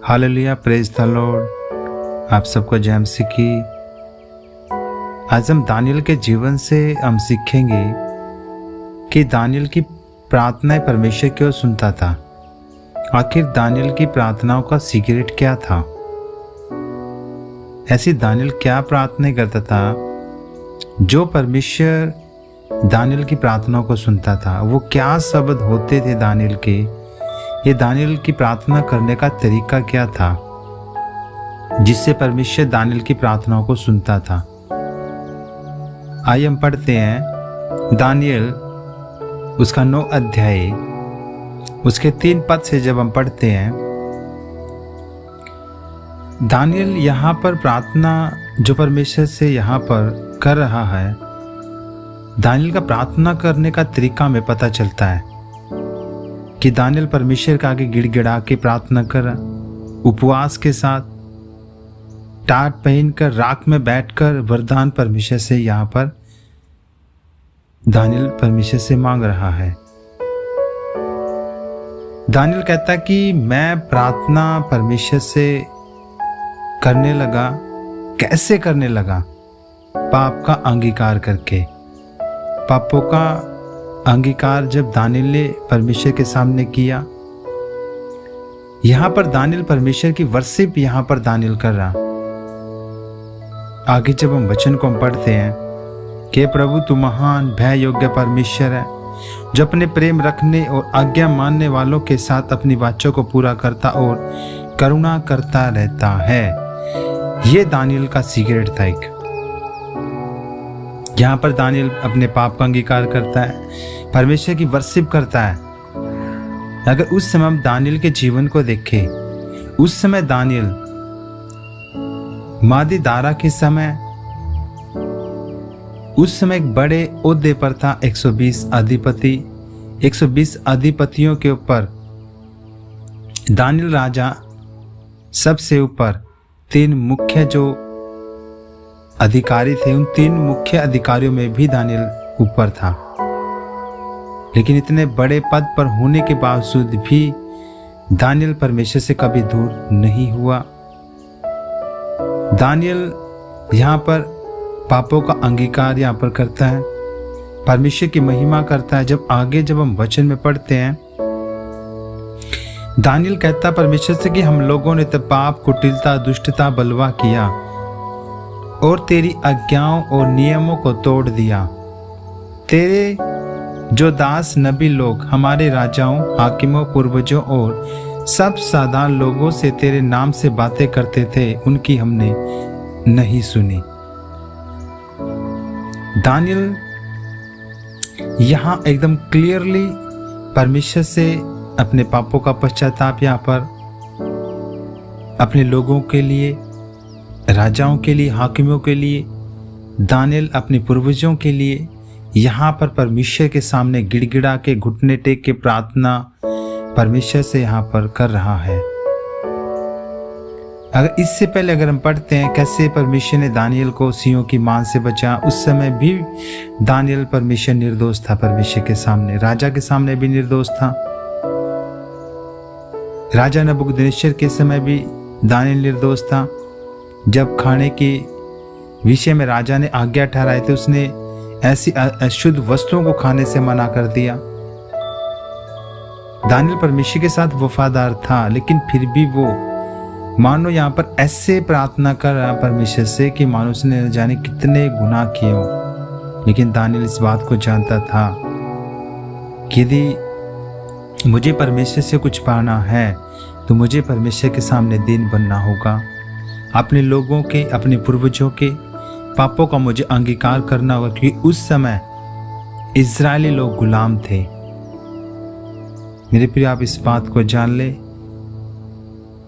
Hallelujah, praise the Lord. आप सबको जय मसीह की। आज हम दानियल के जीवन से हम सीखेंगे कि दानियल की प्रार्थनाएं परमेश्वर क्यों सुनता था। आखिर दानियल की प्रार्थनाओं का सीक्रेट क्या था। ऐसी दानियल क्या प्रार्थना करता था जो परमेश्वर दानियल की प्रार्थनाओं को सुनता था। वो क्या शब्द होते थे दानियल के, ये दानियल की प्रार्थना करने का तरीका क्या था जिससे परमेश्वर दानियल की प्रार्थनाओं को सुनता था। आइए हम पढ़ते हैं दानियल उसका 9 अध्याय उसके 3 पद से। जब हम पढ़ते हैं दानियल यहाँ पर प्रार्थना जो परमेश्वर से यहाँ पर कर रहा है, दानियल का प्रार्थना करने का तरीका में पता चलता है कि दानियल परमेश्वर के आगे गिड़गिड़ा के प्रार्थना कर, उपवास के साथ, टाट पहनकर, राख में बैठकर वरदान परमेश्वर से यहाँ पर दानियल परमेश्वर से मांग रहा है। दानियल कहता है कि मैं प्रार्थना परमेश्वर से करने लगा। कैसे करने लगा? पाप का अंगीकार करके। पापों का अंगीकार जब दानियल ने परमेश्वर के सामने किया, यहां पर दानियल परमेश्वर की वर्शिप यहां पर दानियल कर रहा। आगे जब हम वचन को हम पढ़ते हैं कि प्रभु तू महान भय योग्य परमेश्वर है, जो अपने प्रेम रखने और आज्ञा मानने वालों के साथ अपनी वाचा को पूरा करता और करुणा करता रहता है। यह दानियल का सीक्रेट था। एक यहाँ पर दानियल अपने पाप का अंगीकार करता है, परमेश्वर की वर्शिप करता है। अगर उस समय हम दानियल के जीवन को देखें, उस समय दानियल मादी दारा के समय, उस समय एक बड़े ओहदे पर था। 120 अधिपति, 120 अधिपतियों के ऊपर दानियल राजा सबसे ऊपर। 3 मुख्य जो अधिकारी थे, उन 3 मुख्य अधिकारियों में भी दानियल ऊपर था। लेकिन इतने बड़े पद पर होने के बावजूद भी दानियल परमेश्वर से कभी दूर नहीं हुआ। दानियल यहाँ पर पापों का अंगीकार यहाँ पर करता है, परमेश्वर की महिमा करता है। जब हम वचन में पढ़ते हैं, दानियल कहता परमेश्वर से कि हम लोगों ने तो पाप, कुटिलता, दुष्टता, बलवा किया और तेरी आज्ञाओं और नियमों को तोड़ दिया। तेरे जो दास नबी लोग हमारे राजाओं, हाकिमों, पूर्वजों और सब साधारण लोगों से तेरे नाम से बातें करते थे, उनकी हमने नहीं सुनी। दानियल यहाँ एकदम क्लियरली परमेश्वर से अपने पापों का पश्चाताप यहाँ पर अपने लोगों के लिए, राजाओं के लिए, हाकिमों के लिए, दानियल अपने पूर्वजों के लिए यहाँ पर परमेश्वर के सामने गिड़गिड़ा के, घुटने टेक के प्रार्थना परमेश्वर से यहाँ पर कर रहा है। अगर इससे पहले अगर हम पढ़ते हैं कैसे परमेश्वर ने दानियल को सिंहों की मान से बचा, उस समय भी दानियल परमेश्वर निर्दोष था। परमेश्वर के सामने, राजा के सामने भी निर्दोष था। राजा नबूकदनेस्सर के समय भी दानियल निर्दोष था। जब खाने के विषय में राजा ने आज्ञा ठहराई थी, उसने ऐसी अशुद्ध वस्तुओं को खाने से मना कर दिया। दानियल परमेश्वर के साथ वफादार था, लेकिन फिर भी वो मानो यहाँ पर ऐसे प्रार्थना कर रहा परमेश्वर से कि मानो उसने न जाने कितने गुनाह किए हो। लेकिन दानियल इस बात को जानता था कि यदि मुझे परमेश्वर से कुछ पाना है तो मुझे परमेश्वर के सामने दीन बनना होगा। अपने लोगों के, अपने पूर्वजों के पापों का मुझे अंगीकार करना होगा, क्योंकि उस समय इजरायली लोग गुलाम थे। मेरे प्रिय, आप इस बात को जान ले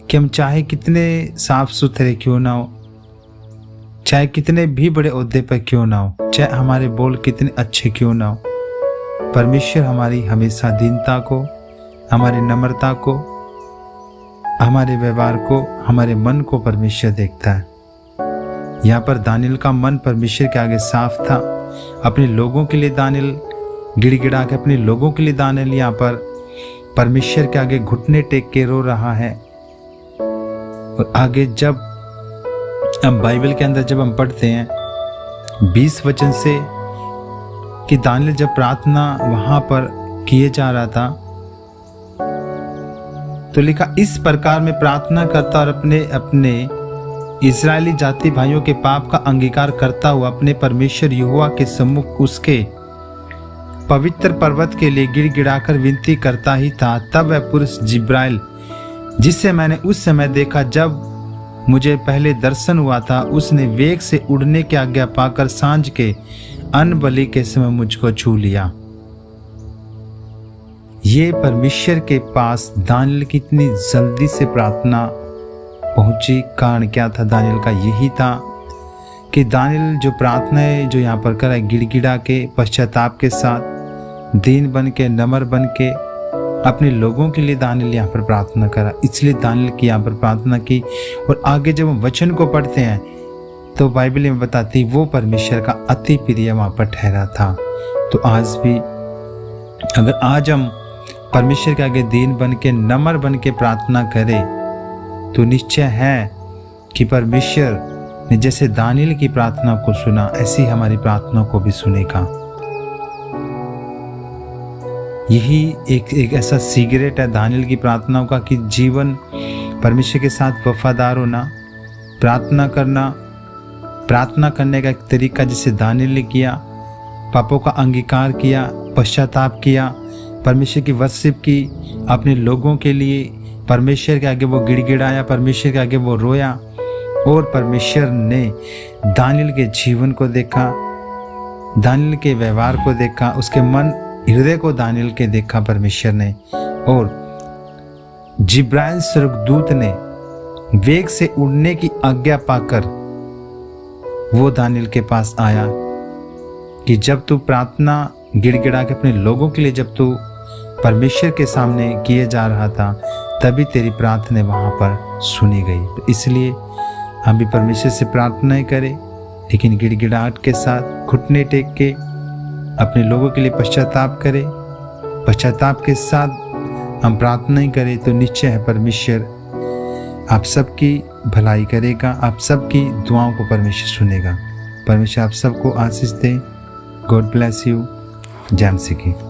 कि हम चाहे कितने साफ सुथरे क्यों ना हो, चाहे कितने भी बड़े ओहदे पर क्यों ना हो, चाहे हमारे बोल कितने अच्छे क्यों ना हो, परमेश्वर हमारी हमेशा दीनता को, हमारी नम्रता को, हमारे व्यवहार को, हमारे मन को परमेश्वर देखता है। यहाँ पर दानियल का मन परमेश्वर के आगे साफ था। अपने लोगों के लिए दानियल गिड़गिड़ा के, अपने लोगों के लिए दानियल यहाँ पर परमेश्वर के आगे घुटने टेक के रो रहा है। और आगे जब हम बाइबल के अंदर जब हम पढ़ते हैं 20 वचन से कि दानियल जब प्रार्थना वहां पर किए जा रहा था तो लिखा, इस प्रकार में प्रार्थना करता और अपने अपने इस्राएली जाति भाइयों के पाप का अंगीकार करता हुआ अपने परमेश्वर यहोवा के सम्मुख उसके पवित्र पर्वत के लिए गिड़गिड़ाकर विनती करता ही था। तब वह पुरुष जिब्राइल जिसे मैंने उस समय देखा जब मुझे पहले दर्शन हुआ था, उसने वेग से उड़ने की आज्ञा पाकर सांझ के अन्न बलि के समय मुझको छू लिया। ये परमेश्वर के पास दानियल की इतनी जल्दी से प्रार्थना पहुंची, कारण क्या था दानियल का? यही था कि दानियल जो प्रार्थना है जो यहाँ पर करा, गिड़गिड़ा के पश्चाताप के साथ दीन बन के नम्र बन के अपने लोगों के लिए दानियल यहाँ पर प्रार्थना करा। इसलिए दानियल की यहाँ पर प्रार्थना की। और आगे जब हम वचन को पढ़ते हैं तो बाइबल में बताती वो परमेश्वर का अति प्रिय वहाँ पर ठहरा था। तो आज भी अगर आज हम परमेश्वर के आगे दीन बन के नम्र बन के प्रार्थना करें तो निश्चय है कि परमेश्वर ने जैसे दानियल की प्रार्थना को सुना ऐसी हमारी प्रार्थना को भी सुनेगा। यही एक ऐसा सीक्रेट है दानियल की प्रार्थनाओं का कि जीवन परमेश्वर के साथ वफादार होना, प्रार्थना करने का एक तरीका जिसे दानियल ने किया, पापों का अंगीकार किया, पश्चाताप किया, परमेश्वर की वर्शिप की, अपने लोगों के लिए परमेश्वर के आगे वो गिड़गिड़ाया, परमेश्वर के आगे वो रोया। और परमेश्वर ने दानियल के जीवन को देखा, दानियल के व्यवहार को देखा, उसके मन हृदय को दानियल के देखा परमेश्वर ने। और जिब्राइल स्वर्गदूत ने वेग से उड़ने की आज्ञा पाकर वो दानियल के पास आया कि जब तू प्रार्थना गिड़गिड़ा के अपने लोगों के लिए जब तू परमेश्वर के सामने किए जा रहा था तभी तेरी प्रार्थना वहां पर सुनी गई। तो इसलिए हम भी परमेश्वर से प्रार्थनाएं करें, लेकिन गिड़गिड़ाहट के साथ घुटने टेक के अपने लोगों के लिए पश्चाताप करें। पश्चाताप के साथ हम प्रार्थनाएं करें तो निश्चय है परमेश्वर आप सबकी भलाई करेगा, आप सबकी दुआओं को परमेश्वर सुनेगा। परमेश्वर आप सबको आशीष दे। God bless you. जय मसीह की।